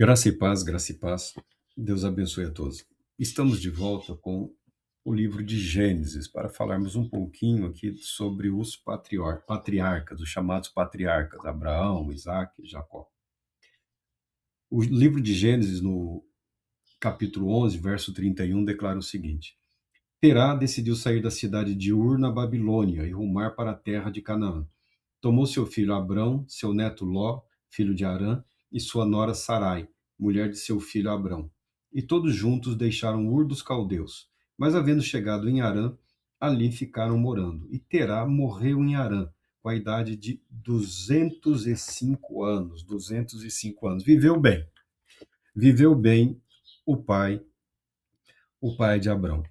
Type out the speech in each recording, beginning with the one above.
Graça e paz, graça e paz. Deus abençoe a todos. Estamos de volta com o livro de Gênesis para falarmos um pouquinho aqui sobre os patriarcas, os chamados patriarcas, Abraão, Isaac e Jacó. O livro de Gênesis, no capítulo 11, verso 31, declara o seguinte: Terá decidiu sair da cidade de Ur, na Babilônia, e rumar para a terra de Canaã. Tomou seu filho Abrão, seu neto Ló, filho de Harã, e sua nora Sarai, mulher de seu filho Abrão. E todos juntos deixaram Ur dos caldeus. Mas havendo chegado em Harã, ali ficaram morando. E Terá morreu em Harã, com a idade de 205 anos. 205 anos. Viveu bem. Viveu bem o pai, o pai de Abrão.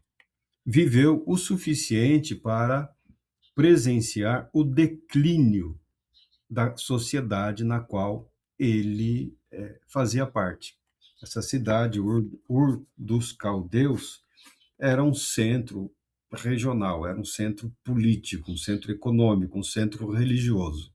Viveu o suficiente para presenciar o declínio da sociedade na qual ele fazia parte. Essa cidade, Ur dos Caldeus, era um centro regional, era um centro político, um centro econômico, um centro religioso.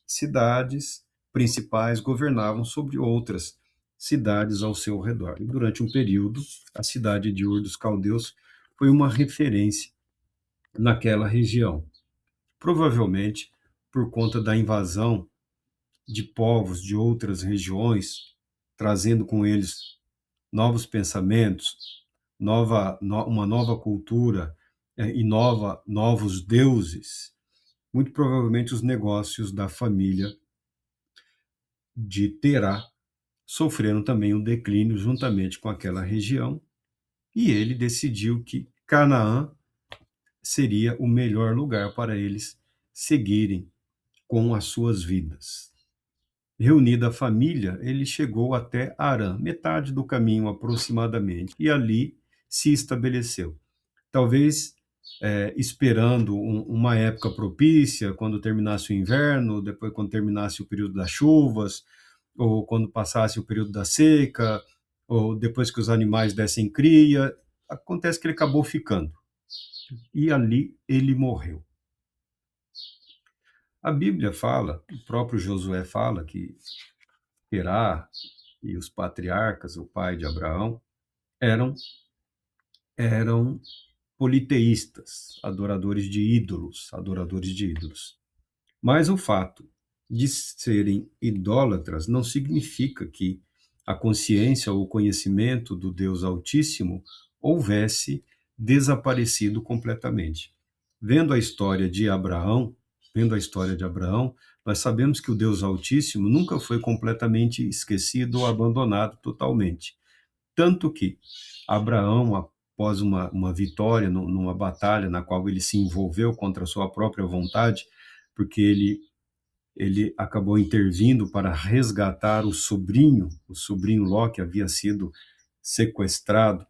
Cidades principais governavam sobre outras cidades ao seu redor. E durante um período, a cidade de Ur dos Caldeus foi uma referência naquela região. Provavelmente por conta da invasão de povos de outras regiões, trazendo com eles novos pensamentos, uma nova cultura e novos deuses. Muito provavelmente os negócios da família de Terá sofreram também um declínio juntamente com aquela região, e ele decidiu que Canaã seria o melhor lugar para eles seguirem com as suas vidas. Reunida a família, ele chegou até Harã, metade do caminho aproximadamente, e ali se estabeleceu. Talvez esperando uma época propícia, quando terminasse o inverno, depois quando terminasse o período das chuvas, ou quando passasse o período da seca, ou depois que os animais dessem cria, acontece que ele acabou ficando. E ali ele morreu. A Bíblia fala, o próprio Josué fala que Terá e os patriarcas, o pai de Abraão, eram eram politeístas, adoradores de ídolos. Mas o fato de serem idólatras não significa que a consciência ou o conhecimento do Deus Altíssimo houvesse desaparecido completamente. Vendo a história de Abraão, vendo a história de Abraão, nós sabemos que o Deus Altíssimo nunca foi completamente esquecido ou abandonado totalmente. Tanto que Abraão, após uma vitória numa batalha na qual ele se envolveu contra a sua própria vontade, porque ele acabou intervindo para resgatar o sobrinho Ló, que havia sido sequestrado,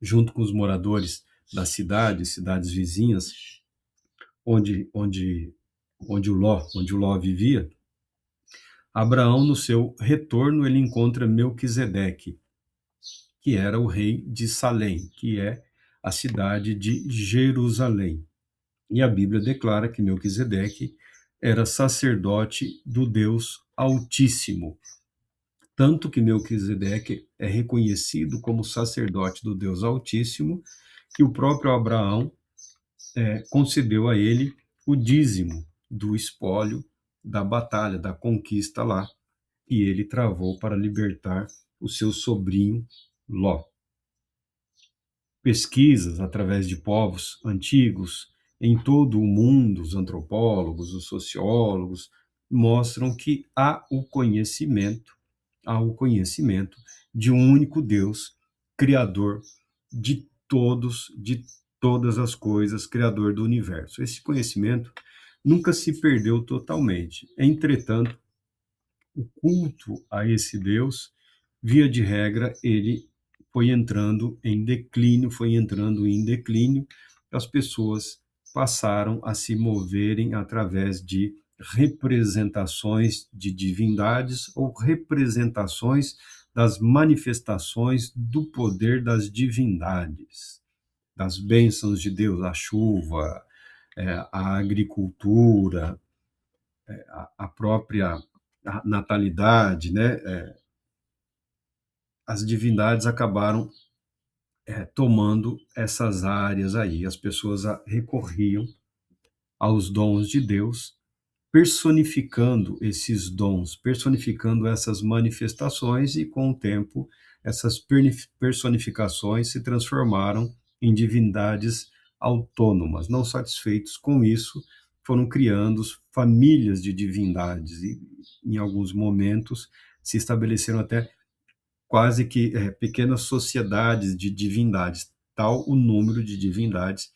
junto com os moradores da cidade, cidades vizinhas, onde, onde, onde o Ló vivia. Abraão, no seu retorno, ele encontra Melquisedeque, que era o rei de Salém, que é a cidade de Jerusalém. E a Bíblia declara que Melquisedeque era sacerdote do Deus Altíssimo. Tanto que Melquisedeque é reconhecido como sacerdote do Deus Altíssimo, que o próprio Abraão concedeu a ele o dízimo do espólio da batalha, da conquista lá, que ele travou para libertar o seu sobrinho Ló. Pesquisas através de povos antigos em todo o mundo, os antropólogos, os sociólogos, mostram que há o conhecimento de um único Deus, criador de todas as coisas, criador do universo. Esse conhecimento nunca se perdeu totalmente. Entretanto, o culto a esse Deus, via de regra, ele foi entrando em declínio, as pessoas passaram a se moverem através de representações de divindades ou representações das manifestações do poder das divindades, das bênçãos de Deus, a chuva, a agricultura, a própria natalidade, né? as divindades acabaram tomando essas áreas aí. As pessoas recorriam aos dons de Deus, personificando esses dons, personificando essas manifestações, e com o tempo essas personificações se transformaram em divindades autônomas. Não satisfeitos com isso, foram criando famílias de divindades e, em alguns momentos, se estabeleceram até quase que pequenas sociedades de divindades, tal o número de divindades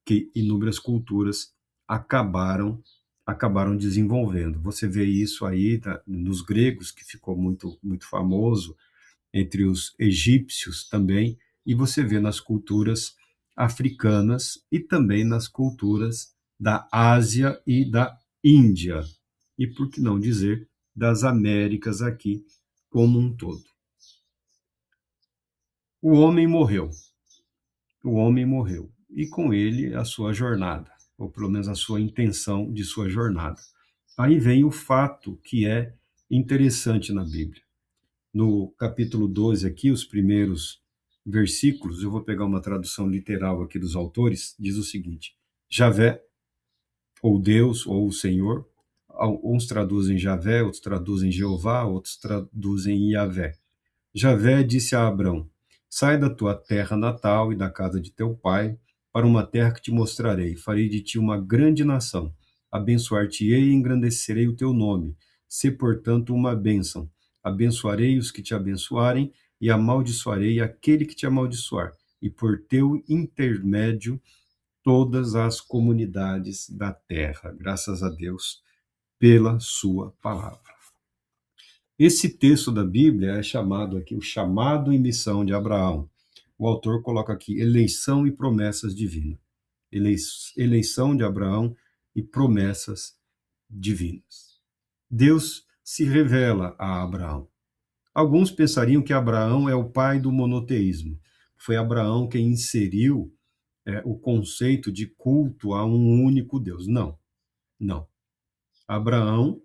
que inúmeras culturas acabaram desenvolvendo. Você vê isso aí nos gregos, que ficou muito famoso, entre os egípcios também, e você vê nas culturas africanas e também nas culturas da Ásia e da Índia, e por que não dizer das Américas aqui como um todo. O homem morreu. O homem morreu. E com ele a sua jornada, ou pelo menos a sua intenção de sua jornada. Aí vem o fato que é interessante na Bíblia. No capítulo 12 aqui, os primeiros versículos, eu vou pegar uma tradução literal aqui dos autores, diz o seguinte: Javé, ou Deus, ou o Senhor, uns traduzem Javé, outros traduzem Jeová, outros traduzem Iavé. Javé disse a Abrão: Sai da tua terra natal e da casa de teu pai, para uma terra que te mostrarei. Farei de ti uma grande nação. Abençoar-te-ei e engrandecerei o teu nome. Sê, portanto, uma bênção. Abençoarei os que te abençoarem e amaldiçoarei aquele que te amaldiçoar. E por teu intermédio, todas as comunidades da terra. Graças a Deus pela sua palavra. Esse texto da Bíblia é chamado aqui o chamado e missão de Abraão. O autor coloca aqui eleição e promessas divinas. Eleição de Abraão e promessas divinas. Deus se revela a Abraão. Alguns pensariam que Abraão é o pai do monoteísmo. Foi Abraão quem inseriu o conceito de culto a um único Deus. Não, não. Abraão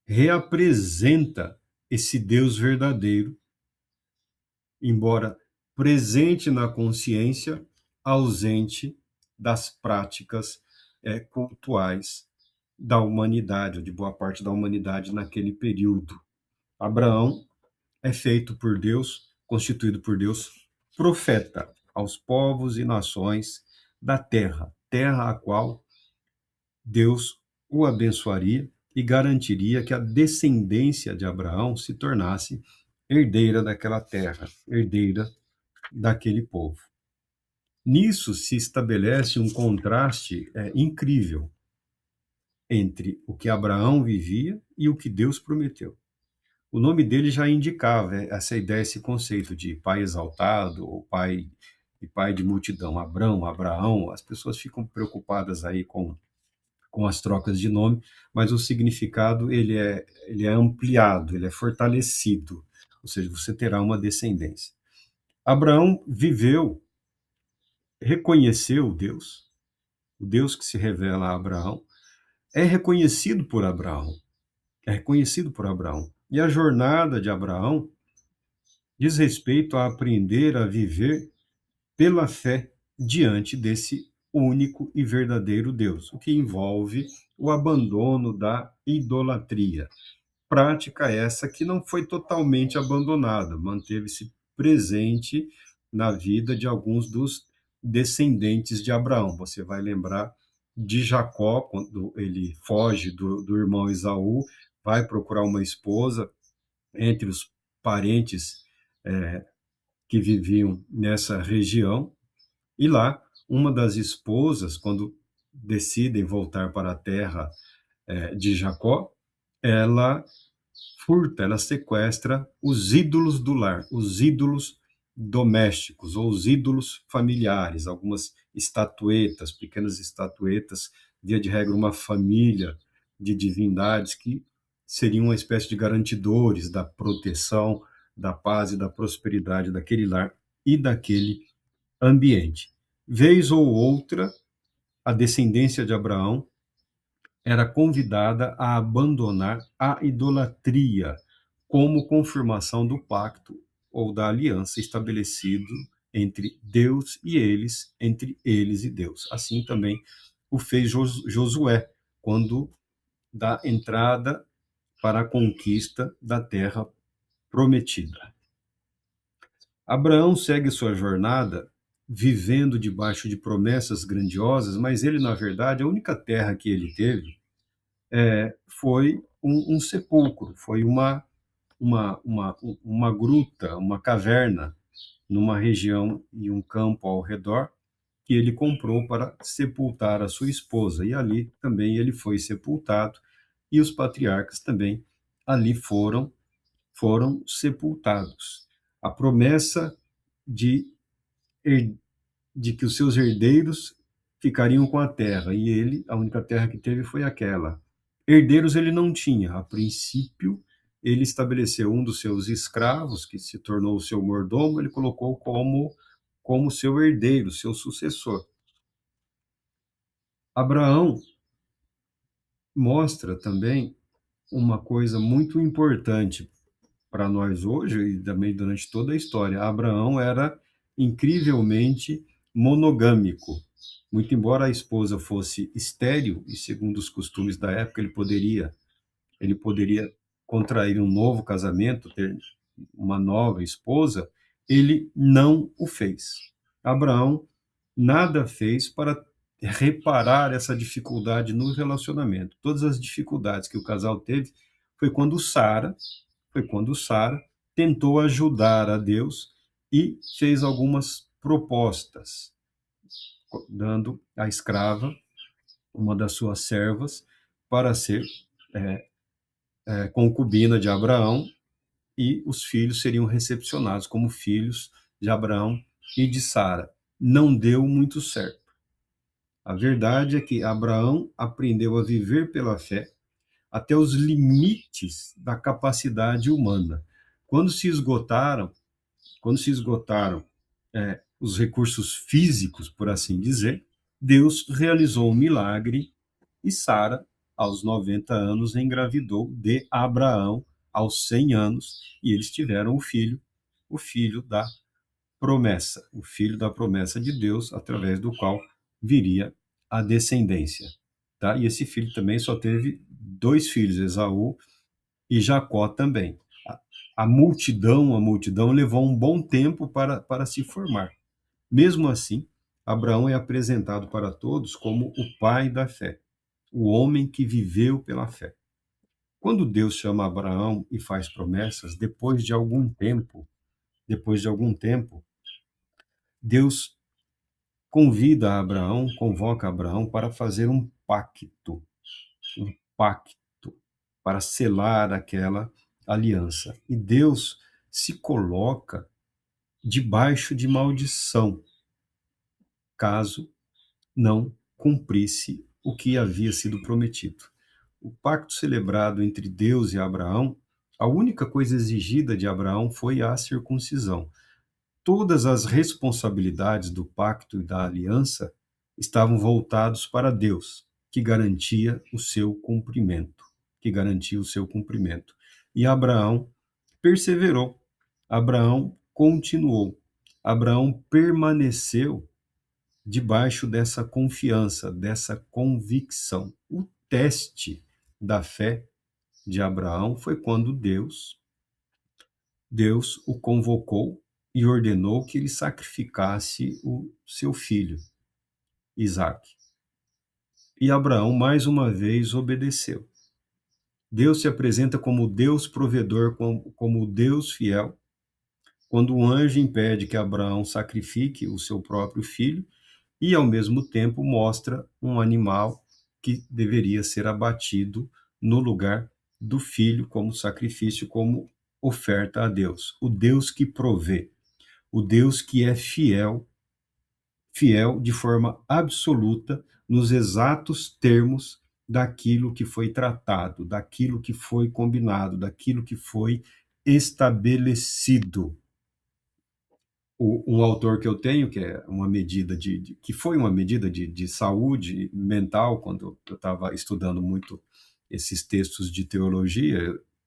reapresenta esse Deus verdadeiro, embora presente na consciência, ausente das práticas cultuais da humanidade, ou de boa parte da humanidade naquele período. Abraão é feito por Deus, constituído por Deus, profeta aos povos e nações da terra, terra a qual Deus o abençoaria e garantiria que a descendência de Abraão se tornasse herdeira daquela terra, herdeira daquele povo. Nisso se estabelece um contraste incrível entre o que Abraão vivia e o que Deus prometeu. O nome dele já indicava essa ideia, esse conceito de pai exaltado, ou pai de multidão. Abraão, as pessoas ficam preocupadas aí com as trocas de nome, mas o significado ele é ampliado, ele é fortalecido, ou seja, você terá uma descendência. Abraão viveu, reconheceu o Deus que se revela a Abraão, é reconhecido por Abraão, é reconhecido por Abraão. E a jornada de Abraão diz respeito a aprender a viver pela fé diante desse único e verdadeiro Deus, o que envolve o abandono da idolatria. Prática essa que não foi totalmente abandonada, manteve-se presente na vida de alguns dos descendentes de Abraão. Você vai lembrar de Jacó, quando ele foge do irmão Esaú, vai procurar uma esposa entre os parentes que viviam nessa região, e lá, uma das esposas, quando decidem voltar para a terra de Jacó, ela furta, ela sequestra os ídolos do lar, os ídolos domésticos, ou os ídolos familiares, algumas estatuetas, pequenas estatuetas, via de regra uma família de divindades que seriam uma espécie de garantidores da proteção, da paz e da prosperidade daquele lar e daquele ambiente. Vez ou outra, a descendência de Abraão era convidada a abandonar a idolatria como confirmação do pacto ou da aliança estabelecido entre Deus e eles, entre eles e Deus. Assim também o fez Josué, quando dá entrada para a conquista da terra prometida. Abraão segue sua jornada vivendo debaixo de promessas grandiosas, mas ele, na verdade, a única terra que ele teve foi um sepulcro, foi uma gruta, uma caverna, numa região e um campo ao redor, que ele comprou para sepultar a sua esposa. E ali também ele foi sepultado, e os patriarcas também ali foram sepultados. A promessa de, de que os seus herdeiros ficariam com a terra, e ele, a única terra que teve foi aquela. Herdeiros ele não tinha. A princípio, ele estabeleceu um dos seus escravos, que se tornou o seu mordomo, ele colocou como seu herdeiro, seu sucessor. Abraão mostra também uma coisa muito importante para nós hoje e também durante toda a história. Abraão era incrivelmente monogâmico. Muito embora a esposa fosse estéril, e segundo os costumes da época, ele poderia contrair um novo casamento, ter uma nova esposa, ele não o fez. Abraão nada fez para reparar essa dificuldade no relacionamento. Todas as dificuldades que o casal teve foi quando Sara, tentou ajudar a Deus e fez algumas propostas, dando à escrava, uma das suas servas, para ser concubina de Abraão, e os filhos seriam recepcionados como filhos de Abraão e de Sara. Não deu muito certo. A verdade é que Abraão aprendeu a viver pela fé até os limites da capacidade humana. Quando se esgotaram, os recursos físicos, por assim dizer, Deus realizou um milagre e Sara, aos 90 anos, engravidou de Abraão aos 100 anos, e eles tiveram o filho da promessa de Deus, através do qual viria a descendência. Tá? E esse filho também só teve 2 filhos, Esaú e Jacó também. A multidão levou um bom tempo para se formar. Mesmo assim, Abraão é apresentado para todos como o pai da fé, o homem que viveu pela fé. Quando Deus chama Abraão e faz promessas, depois de algum tempo, Deus convoca Abraão para fazer um pacto para selar aquela aliança. E Deus se coloca debaixo de maldição, caso não cumprisse o que havia sido prometido. O pacto celebrado entre Deus e Abraão, a única coisa exigida de Abraão foi a circuncisão. Todas as responsabilidades do pacto e da aliança estavam voltados para Deus, que garantia o seu cumprimento. E Abraão perseverou. Abraão continuou. Abraão permaneceu debaixo dessa confiança, dessa convicção. O teste da fé de Abraão foi quando Deus o convocou e ordenou que ele sacrificasse o seu filho, Isaque. E Abraão, mais uma vez, obedeceu. Deus se apresenta como Deus provedor, como Deus fiel, quando o anjo impede que Abraão sacrifique o seu próprio filho e, ao mesmo tempo, mostra um animal que deveria ser abatido no lugar do filho como sacrifício, como oferta a Deus. O Deus que provê, o Deus que é fiel de forma absoluta nos exatos termos daquilo que foi tratado, daquilo que foi combinado, daquilo que foi estabelecido. Um autor que eu tenho, que é uma medida que foi uma medida de saúde mental, quando eu estava estudando muito esses textos de teologia,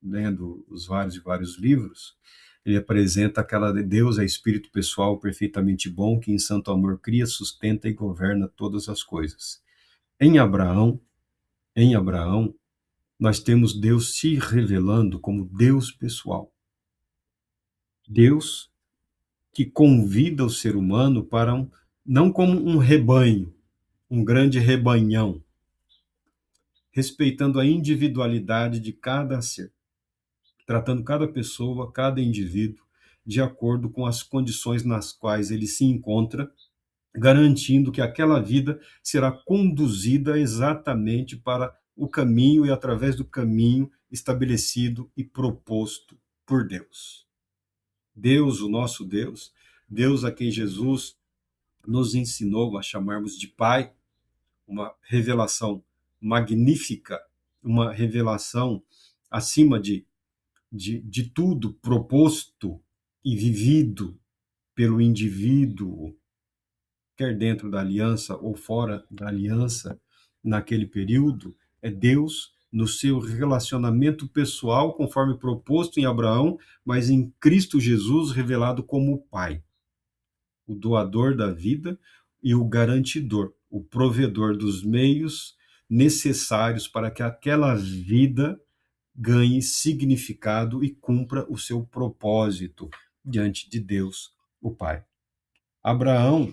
lendo os vários e vários livros, ele apresenta aquela de Deus é espírito pessoal perfeitamente bom, que em santo amor cria, sustenta e governa todas as coisas. Em Abraão, em Abraão, nós temos Deus se revelando como Deus pessoal. Deus que convida o ser humano para não como um rebanho, um grande rebanhão, respeitando a individualidade de cada ser, tratando cada pessoa, cada indivíduo, de acordo com as condições nas quais ele se encontra, garantindo que aquela vida será conduzida exatamente para o caminho e através do caminho estabelecido e proposto por Deus. Deus, o nosso Deus, Deus a quem Jesus nos ensinou a chamarmos de Pai, uma revelação magnífica, uma revelação acima de tudo proposto e vivido pelo indivíduo, quer dentro da aliança ou fora da aliança, naquele período, é Deus no seu relacionamento pessoal, conforme proposto em Abraão, mas em Cristo Jesus revelado como o Pai, o doador da vida e o garantidor, o provedor dos meios necessários para que aquela vida ganhe significado e cumpra o seu propósito diante de Deus, o Pai. Abraão,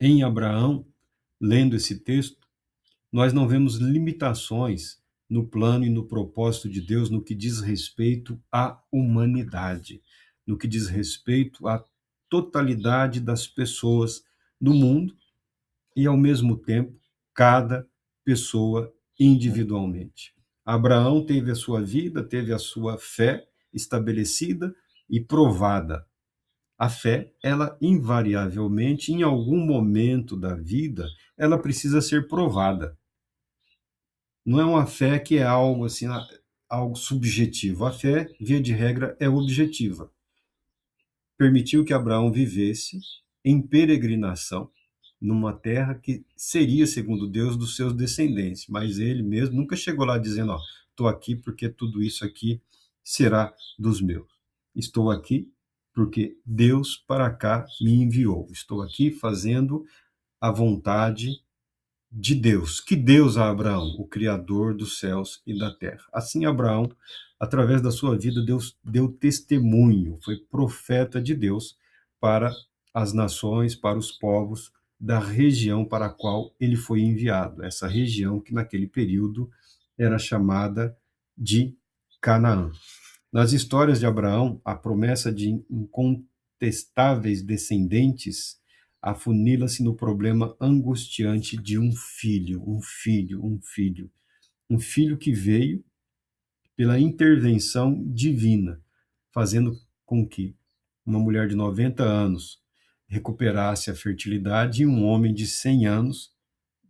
em Abraão, lendo esse texto, nós não vemos limitações no plano e no propósito de Deus no que diz respeito à humanidade, no que diz respeito à totalidade das pessoas no mundo e, ao mesmo tempo, cada pessoa individualmente. Abraão teve a sua vida, teve a sua fé estabelecida e provada. A fé, ela invariavelmente, em algum momento da vida, ela precisa ser provada. Não é uma fé que é algo assim, algo subjetivo. A fé, via de regra, é objetiva. Permitiu que Abraão vivesse em peregrinação numa terra que seria, segundo Deus, dos seus descendentes, mas ele mesmo nunca chegou lá dizendo, ó, estou aqui porque tudo isso aqui será dos meus. Estou aqui porque Deus para cá me enviou. Estou aqui fazendo a vontade de Deus. Que Deus a Abraão, o Criador dos céus e da terra. Assim, Abraão, através da sua vida, Deus deu testemunho, foi profeta de Deus para as nações, para os povos da região para a qual ele foi enviado. Essa região que naquele período era chamada de Canaã. Nas histórias de Abraão, a promessa de incontestáveis descendentes afunila-se no problema angustiante de um filho, um filho, um filho. Um filho que veio pela intervenção divina, fazendo com que uma mulher de 90 anos recuperasse a fertilidade e um homem de 100 anos,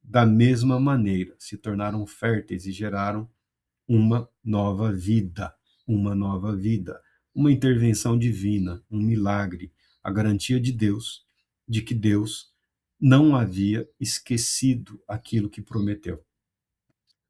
da mesma maneira, se tornaram férteis e geraram uma nova vida, uma nova vida, uma intervenção divina, um milagre, a garantia de Deus, de que Deus não havia esquecido aquilo que prometeu.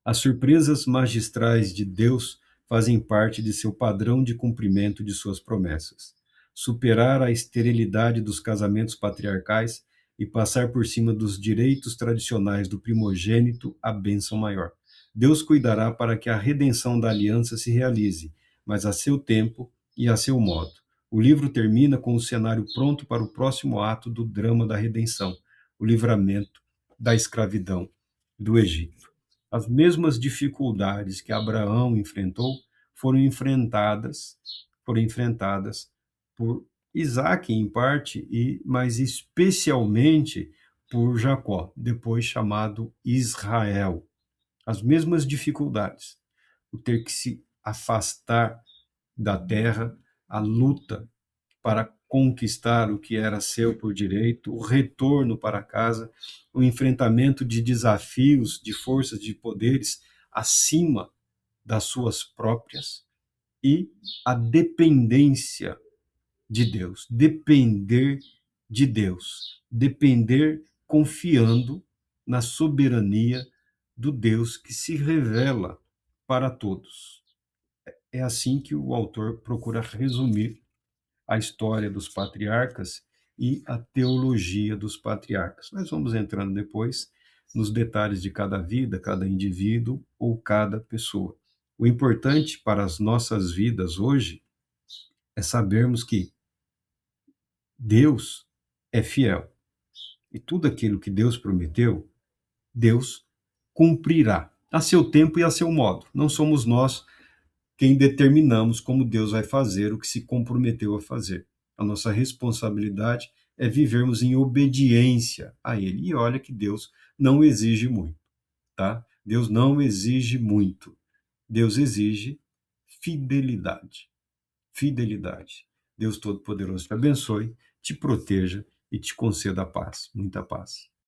As surpresas magistrais de Deus fazem parte de seu padrão de cumprimento de suas promessas. Superar a esterilidade dos casamentos patriarcais e passar por cima dos direitos tradicionais do primogênito, a bênção maior. Deus cuidará para que a redenção da aliança se realize, mas a seu tempo e a seu modo. O livro termina com o cenário pronto para o próximo ato do drama da redenção, o livramento da escravidão do Egito. As mesmas dificuldades que Abraão enfrentou foram enfrentadas por Isaac em parte mas especialmente por Jacó, depois chamado Israel. As mesmas dificuldades, o ter que se afastar da terra, a luta para conquistar o que era seu por direito, o retorno para casa, o enfrentamento de desafios, de forças, de poderes acima das suas próprias e a dependência de Deus, depender de Deus, depender confiando na soberania do Deus que se revela para todos. é assim que o autor procura resumir a história dos patriarcas e a teologia dos patriarcas. Nós vamos entrando depois nos detalhes de cada vida, cada indivíduo ou cada pessoa. O importante para as nossas vidas hoje é sabermos que Deus é fiel e tudo aquilo que Deus prometeu, Deus cumprirá a seu tempo e a seu modo. Não somos nós quem determinamos como Deus vai fazer o que se comprometeu a fazer. A nossa responsabilidade é vivermos em obediência a Ele. E olha que Deus não exige muito, tá? Deus não exige muito. Deus exige fidelidade. Fidelidade. Deus Todo-Poderoso te abençoe, te proteja e te conceda a paz, muita paz.